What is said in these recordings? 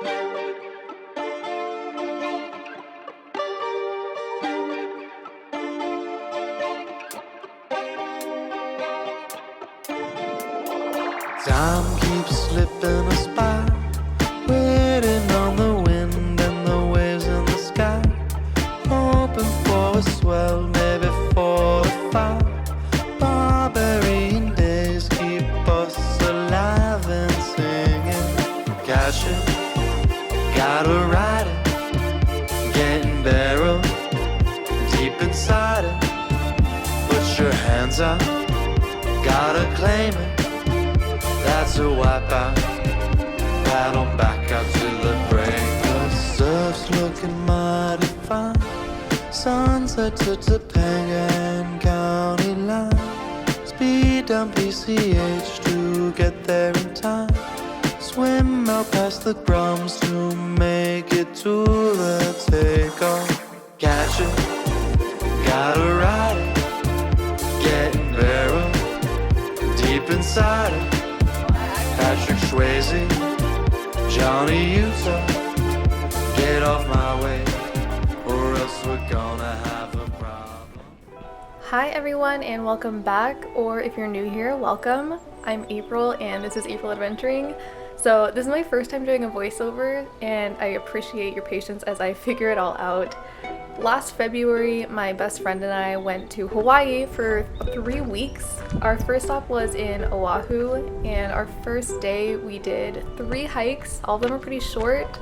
Time keeps slipping us by, waiting on the wind and the waves in the sky, hoping for a swell, maybe 4 or 5. Barbarian days keep us alive and singing. Catch it, gotta ride it, getting barreled deep inside it. Put your hands up, gotta claim it. That's a wipeout, paddle back out to the break. The surf's looking mighty fine, sunset to Topanga and County Line. Speed down PCH to get there in time. Swim out past the Grums to make it to the takeoff. Catch it, gotta ride it, getting barreled deep inside it. Patrick Swayze, Johnny Utah, get off my way, or else we're gonna have a problem. Hi everyone and welcome back, or if you're new here, welcome. I'm April and this is April Adventuring. So this is my first time doing a voiceover and I appreciate your patience as I figure it all out. Last February, my best friend and I went to Hawaii for 3 weeks. Our first stop was in Oahu, and our first day we did 3 hikes. All of them are pretty short.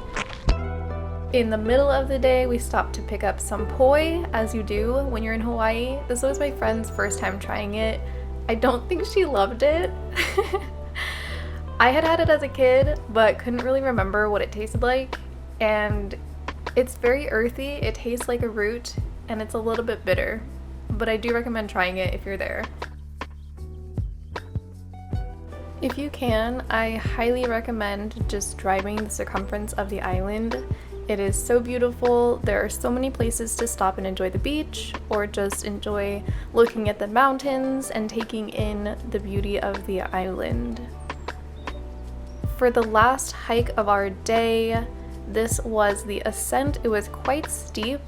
In the middle of the day, we stopped to pick up some poi, as you do when you're in Hawaii. This was my friend's first time trying it. I don't think she loved it. I had had it as a kid, but couldn't really remember what it tasted like, and it's very earthy, it tastes like a root, and it's a little bit bitter, but I do recommend trying it if you're there. If you can, I highly recommend just driving the circumference of the island. It is so beautiful. There are so many places to stop and enjoy the beach, or just enjoy looking at the mountains and taking in the beauty of the island. For the last hike of our day, this was the ascent. It was quite steep.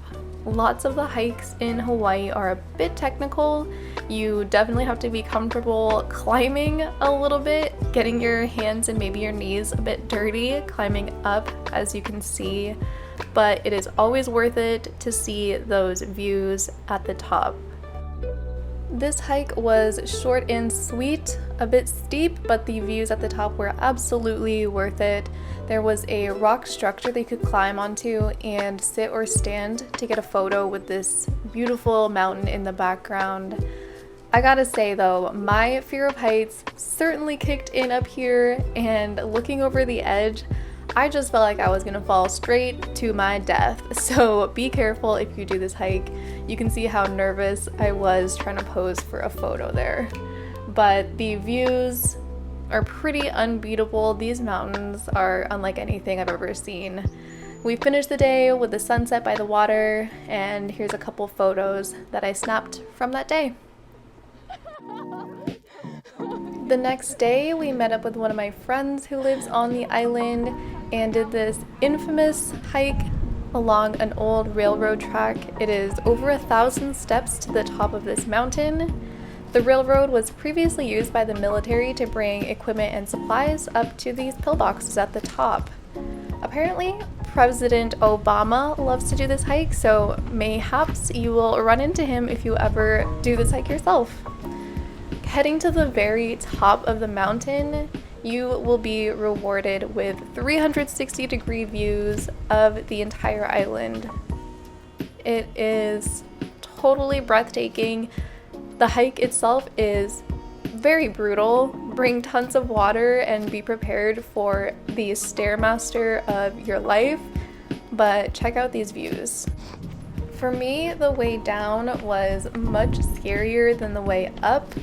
Lots of the hikes in Hawaii are a bit technical. You definitely have to be comfortable climbing a little bit, getting your hands and maybe your knees a bit dirty, climbing up, as you can see. But it is always worth it to see those views at the top. This hike was short and sweet, a bit steep, but the views at the top were absolutely worth it. There was a rock structure that you could climb onto and sit or stand to get a photo with this beautiful mountain in the background. I gotta say though, my fear of heights certainly kicked in up here, and looking over the edge, I just felt like I was gonna fall straight to my death. So be careful if you do this hike. You can see how nervous I was trying to pose for a photo there. But the views are pretty unbeatable. These mountains are unlike anything I've ever seen. We finished the day with the sunset by the water, and here's a couple photos that I snapped from that day. The next day, we met up with one of my friends who lives on the island and did this infamous hike along an old railroad track. It is over 1,000 steps to the top of this mountain. The railroad was previously used by the military to bring equipment and supplies up to these pillboxes at the top. Apparently, President Obama loves to do this hike, so mayhaps you will run into him if you ever do this hike yourself. Heading to the very top of the mountain, you will be rewarded with 360-degree views of the entire island. It is totally breathtaking. The hike itself is very brutal. Bring tons of water and be prepared for the Stairmaster of your life, but check out these views. For me, the way down was much scarier than the way up.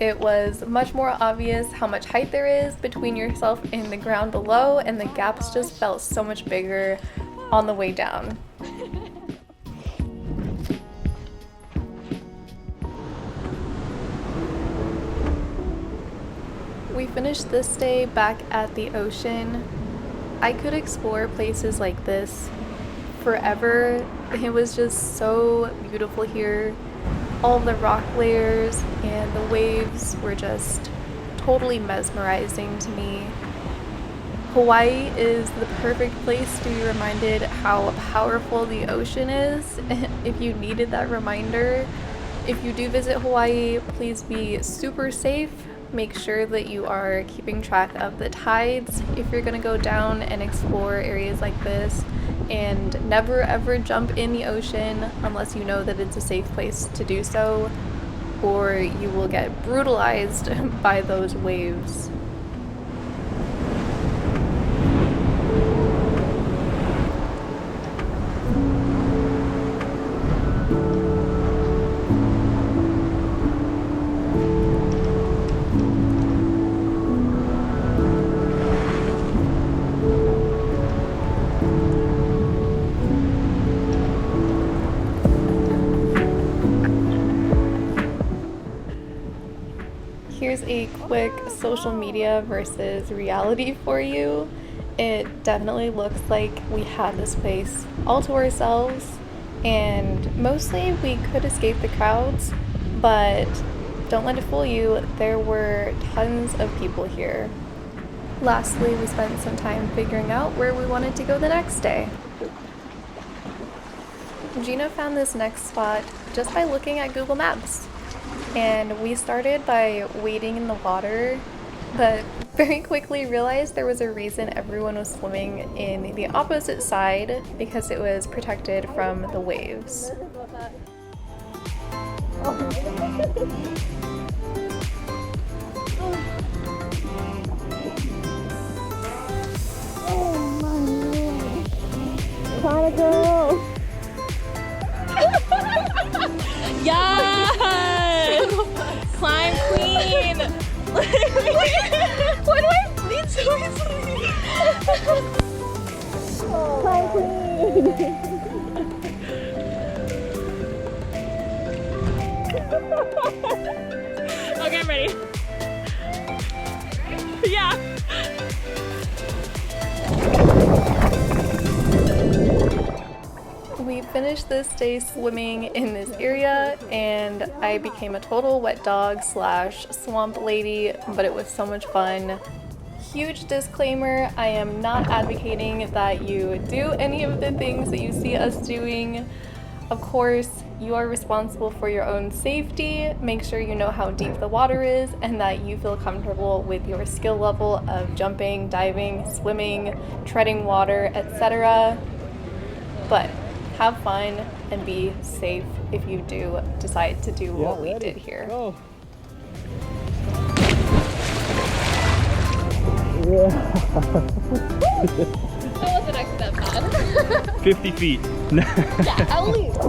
It was much more obvious how much height there is between yourself and the ground below, and the gaps just felt so much bigger on the way down. We finished this day back at the ocean. I could explore places like this forever. It was just so beautiful here. All the rock layers and the waves were just totally mesmerizing to me. Hawaii is the perfect place to be reminded how powerful the ocean is if you needed that reminder. If you do visit Hawaii, please be super safe. Make sure that you are keeping track of the tides if you're going to go down and explore areas like this. And never ever jump in the ocean unless you know that it's a safe place to do so, or you will get brutalized by those waves. Here's a quick social media versus reality for you. It definitely looks like we had this place all to ourselves, and mostly we could escape the crowds, but don't let it fool you, there were tons of people here. Lastly, we spent some time figuring out where we wanted to go the next day. Gina found this next spot just by looking at Google Maps. And we started by wading in the water, but very quickly realized there was a reason everyone was swimming in the opposite side, because it was protected from the waves. Oh my god. Climb it, girl. Yes! Climb queen! Why do I bleed so easily? Climb queen. Okay, I'm ready. Yeah. We finished this day swimming in this area, and I became a total wet dog / swamp lady, but it was so much fun. Huge disclaimer, I am not advocating that you do any of the things that you see us doing. Of course, you are responsible for your own safety. Make sure you know how deep the water is and that you feel comfortable with your skill level of jumping, diving, swimming, treading water, etc. But have fun and be safe if you do decide to do what we did here. Go. That wasn't actually that bad. 50 feet. Yeah, at least.